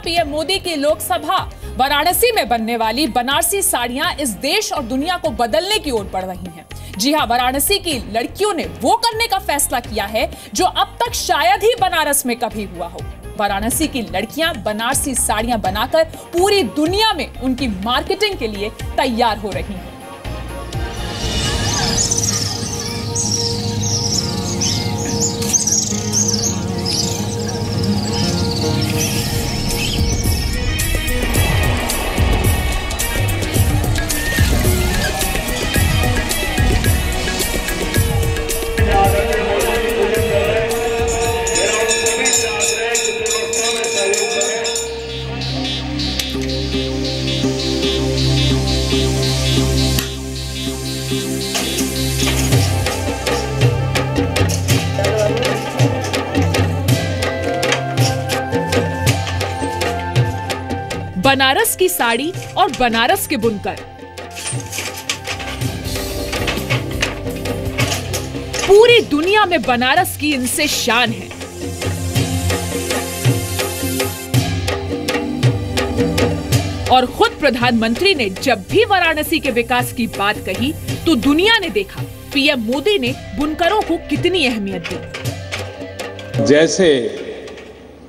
PM Modi की लोकसभा। वाराणसी में बनने वाली बनारसी साड़ियां इस देश और दुनिया को बदलने की ओर बढ़ रही हैं। जी हां, वाराणसी की लड़कियों ने वो करने का फैसला किया है जो अब तक शायद ही बनारस में कभी हुआ हो। वाराणसी की लड़कियां बनारसी साड़ियां बनाकर पूरी दुनिया में उनकी मार्केटिंग के लिए तैयार हो रही हैं। बनारस की साड़ी और बनारस के बुनकर, पूरी दुनिया में बनारस की इनसे शान है। और खुद प्रधानमंत्री ने जब भी वाराणसी के विकास की बात कही तो दुनिया ने देखा पीएम मोदी ने बुनकरों को कितनी अहमियत दी। जैसे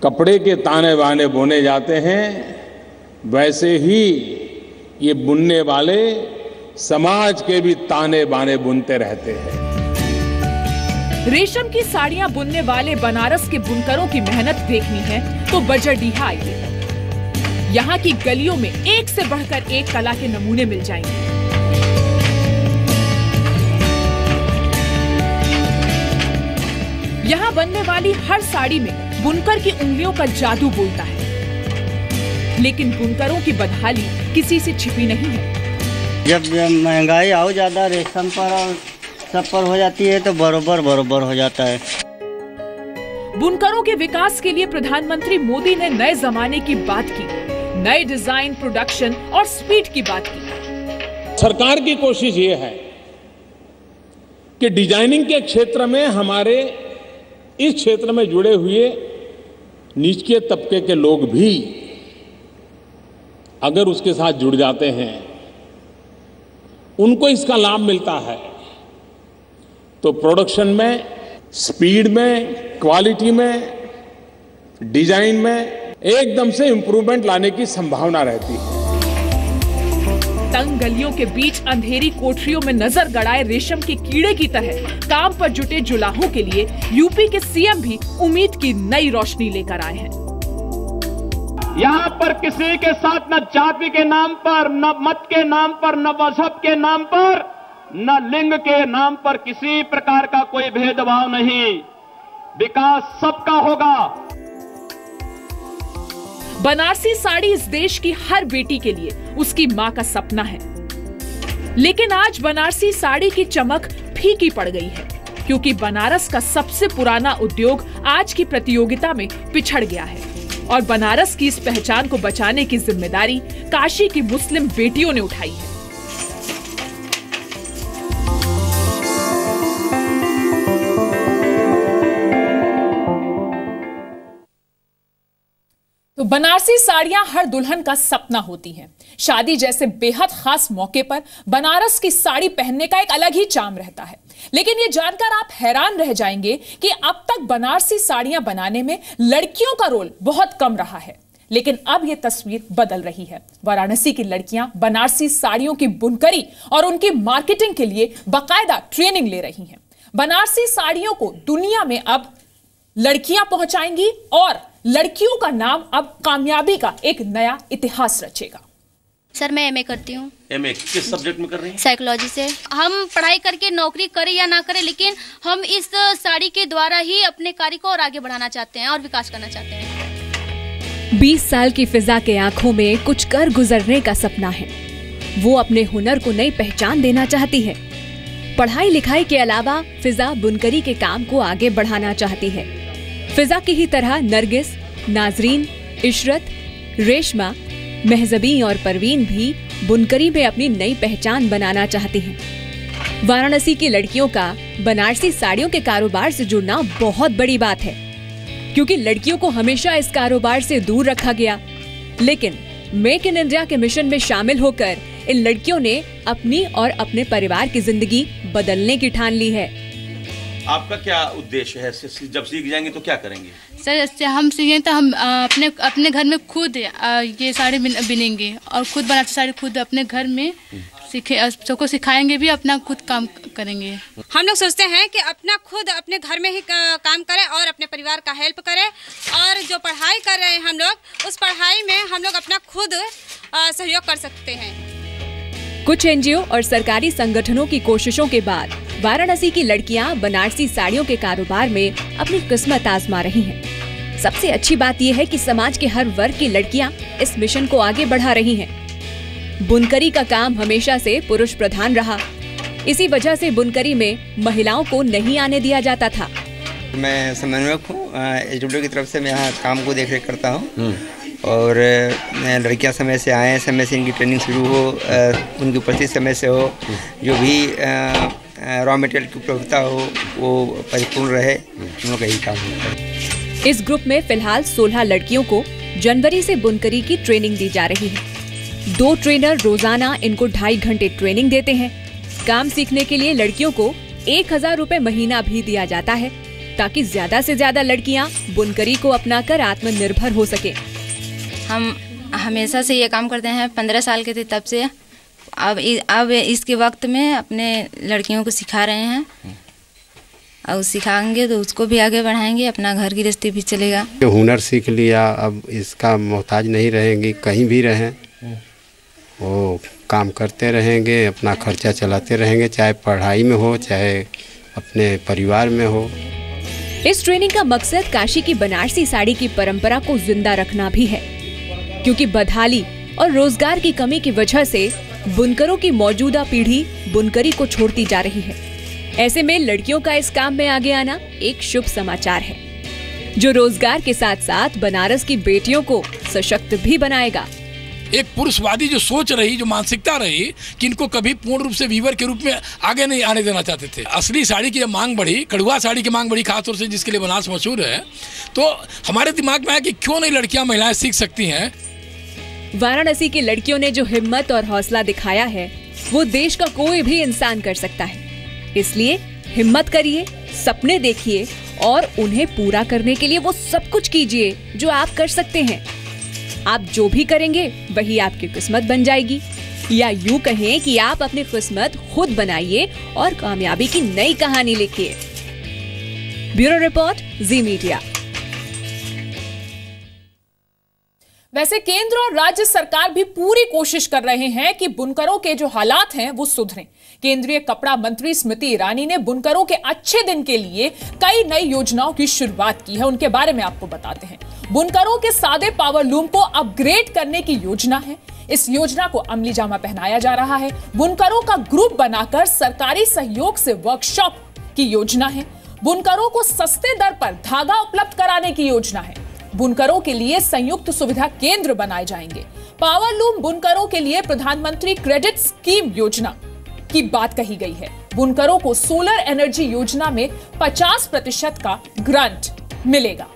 कपड़े के ताने बाने बुने जाते हैं, वैसे ही ये बुनने वाले समाज के भी ताने बाने बुनते रहते हैं। रेशम की साड़ियां बुनने वाले बनारस के बुनकरों की मेहनत देखनी है तो बजरडीहा आइए। यहाँ की गलियों में एक से बढ़कर एक कला के नमूने मिल जाएंगे। यहाँ बनने वाली हर साड़ी में बुनकर की उंगलियों का जादू बोलता है, लेकिन बुनकरों की बदहाली किसी से छिपी नहीं है। जब महंगाई आओ ज्यादा रेशम पर और सब पर हो जाती है तो बरोबर हो जाता है। बुनकरों के विकास के लिए प्रधानमंत्री मोदी ने नए जमाने की बात की, नए डिजाइन, प्रोडक्शन और स्पीड की बात की। सरकार की कोशिश ये है कि डिजाइनिंग के क्षेत्र में हमारे इस क्षेत्र में जुड़े हुए निचले तबके के लोग भी अगर उसके साथ जुड़ जाते हैं, उनको इसका लाभ मिलता है, तो प्रोडक्शन में, स्पीड में, क्वालिटी में, डिजाइन में एकदम से इंप्रूवमेंट लाने की संभावना रहती है। तंग गलियों के बीच अंधेरी कोठरियों में नजर गड़ाए रेशम के कीड़े की तरह काम पर जुटे जुलाहों के लिए यूपी के सीएम भी उम्मीद की नई रोशनी लेकर आए हैं। यहाँ पर किसी के साथ न जाति के नाम पर, न मत के नाम पर, न मजहब के नाम पर, न लिंग के नाम पर किसी प्रकार का कोई भेदभाव नहीं। विकास सबका होगा। बनारसी साड़ी इस देश की हर बेटी के लिए उसकी मां का सपना है, लेकिन आज बनारसी साड़ी की चमक फीकी पड़ गई है, क्योंकि बनारस का सबसे पुराना उद्योग आज की प्रतियोगिता में पिछड़ गया है। और बनारस की इस पहचान को बचाने की जिम्मेदारी काशी की मुस्लिम बेटियों ने उठाई है। तो बनारसी साड़ियां हर दुल्हन का सपना होती हैं। शादी जैसे बेहद खास मौके पर बनारस की साड़ी पहनने का एक अलग ही चार्म रहता है। लेकिन ये जानकर आप हैरान रह जाएंगे कि अब तक बनारसी साड़ियां बनाने में लड़कियों का रोल बहुत कम रहा है। लेकिन अब यह तस्वीर बदल रही है। वाराणसी की लड़कियां बनारसी साड़ियों की बुनकरी और उनकी मार्केटिंग के लिए बाकायदा ट्रेनिंग ले रही हैं। बनारसी साड़ियों को दुनिया में अब लड़कियां पहुंचाएंगी और लड़कियों का नाम अब कामयाबी का एक नया इतिहास रचेगा। सर मैं एमए करती हूँ। एमए किस सब्जेक्ट में कर रही हैं? साइकोलॉजी से। हम पढ़ाई करके नौकरी करें या ना करें, लेकिन हम इस साड़ी के द्वारा ही अपने कार्य को और आगे बढ़ाना चाहते हैं और विकास करना चाहते हैं। 20 साल की फिजा के आंखों में कुछ कर गुजरने का सपना है। वो अपने हुनर को नई पहचान देना चाहती है। पढ़ाई लिखाई के अलावा फिजा बुनकरी के काम को आगे बढ़ाना चाहती है। फिजा की ही तरह नरगिस, नाजरीन, इशरत, रेशमा, महजबी और परवीन भी बुनकरी में अपनी नई पहचान बनाना चाहती हैं। वाराणसी की लड़कियों का बनारसी साड़ियों के कारोबार से जुड़ना बहुत बड़ी बात है, क्योंकि लड़कियों को हमेशा इस कारोबार से दूर रखा गया। लेकिन मेक इन इंडिया के मिशन में शामिल होकर इन लड़कियों ने अपनी और अपने परिवार की जिंदगी बदलने की ठान ली है। आपका क्या उद्देश्य है? जब सीख जाएंगे तो क्या करेंगे? सर, जैसे हम सीखें तो हम अपने घर में खुद ये साड़ी बिनेंगे और खुद बनाते साड़ी खुद अपने घर में सबको सिखाएंगे भी, अपना खुद काम करेंगे। हम लोग सोचते हैं कि अपना खुद अपने घर में ही काम करें और अपने परिवार का हेल्प करें, और जो पढ़ाई कर रहे हैं हम लोग, उस पढ़ाई में हम लोग अपना खुद सहयोग कर सकते हैं। कुछ एनजीओ और सरकारी संगठनों की कोशिशों के बाद वाराणसी की लड़कियां बनारसी साड़ियों के कारोबार में अपनी किस्मत आजमा रही हैं। सबसे अच्छी बात यह है कि समाज के हर वर्ग की लड़कियां इस मिशन को आगे बढ़ा रही हैं। बुनकरी का काम हमेशा से पुरुष प्रधान रहा। इसी वजह से बुनकरी में महिलाओं को नहीं आने दिया जाता था। मैं समन्वयक हूँ एचडब्ल्यू की तरफ से। मैं यहाँ काम को देखरेख करता हूँ और लड़कियाँ समय से आएँ, समय से इनकी ट्रेनिंग शुरू हो, उनकी उपस्थिति समय से हो, जो भी रॉ मटेरियल की उपलब्धता हो वो परिपूर्ण रहे, हम लोग यही काम है। इस ग्रुप में फिलहाल 16 लड़कियों को जनवरी से बुनकरी की ट्रेनिंग दी जा रही है। 2 ट्रेनर रोजाना इनको 2.5 घंटे ट्रेनिंग देते हैं। काम सीखने के लिए लड़कियों को 1000 रुपए महीना भी दिया जाता है, ताकि ज्यादा से ज्यादा लड़कियां बुनकरी को अपनाकर आत्मनिर्भर हो सके। हम हमेशा से ये काम करते हैं, 15 साल के थे तब से। अब इसके वक्त में अपने लड़कियों को सिखा रहे हैं और सिखाएंगे तो उसको भी आगे बढ़ाएंगे, अपना घर की गृहस्थी भी चलेगा। हुनर सीख लिया, अब इसका मोहताज नहीं रहेंगी, कहीं भी रहें वो काम करते रहेंगे, अपना खर्चा चलाते रहेंगे, चाहे पढ़ाई में हो चाहे अपने परिवार में हो। इस ट्रेनिंग का मकसद काशी की बनारसी साड़ी की परंपरा को जिंदा रखना भी है, क्योंकि बदहाली और रोजगार की कमी की वजह से बुनकरों की मौजूदा पीढ़ी बुनकरी को छोड़ती जा रही है। ऐसे में लड़कियों का इस काम में आगे आना एक शुभ समाचार है, जो रोजगार के साथ साथ बनारस की बेटियों को सशक्त भी बनाएगा। एक पुरुषवादी जो सोच रही, जो मानसिकता रही कि इनको कभी पूर्ण रूप से वीवर के रूप में आगे नहीं आने देना चाहते थे। असली साड़ी की जब मांग बढ़ी, कड़ुआ साड़ी की मांग बढ़ी, खासतौर से जिसके लिए बनारस मशहूर है, तो हमारे दिमाग में आया कि क्यों नहीं लड़कियां, महिलाएं सीख सकती हैं। वाराणसी की लड़कियों ने जो हिम्मत और हौसला दिखाया है, वो देश का कोई भी इंसान कर सकता है। इसलिए हिम्मत करिए, सपने देखिए और उन्हें पूरा करने के लिए वो सब कुछ कीजिए जो आप कर सकते हैं। आप जो भी करेंगे वही आपकी किस्मत बन जाएगी, या यूं कहें कि आप अपनी किस्मत खुद बनाइए और कामयाबी की नई कहानी लिखिए। ब्यूरो रिपोर्ट, जी मीडिया। वैसे केंद्र और राज्य सरकार भी पूरी कोशिश कर रहे हैं कि बुनकरों के जो हालात हैं वो सुधरें। केंद्रीय कपड़ा मंत्री स्मृति ईरानी ने बुनकरों के अच्छे दिन के लिए कई नई योजनाओं की शुरुआत की है, उनके बारे में आपको बताते हैं। बुनकरों के सादे पावर लूम को अपग्रेड करने की योजना है। इस योजना को अमली जामा पहनाया जा रहा है। बुनकरों का ग्रुप बनाकर सरकारी सहयोग से वर्कशॉप की योजना है। बुनकरों को सस्ते दर पर धागा उपलब्ध कराने की योजना है। बुनकरों के लिए संयुक्त सुविधा केंद्र बनाए जाएंगे। पावर लूम बुनकरों के लिए प्रधानमंत्री क्रेडिट स्कीम योजना की बात कही गई है। बुनकरों को सोलर एनर्जी योजना में 50% का ग्रांट मिलेगा।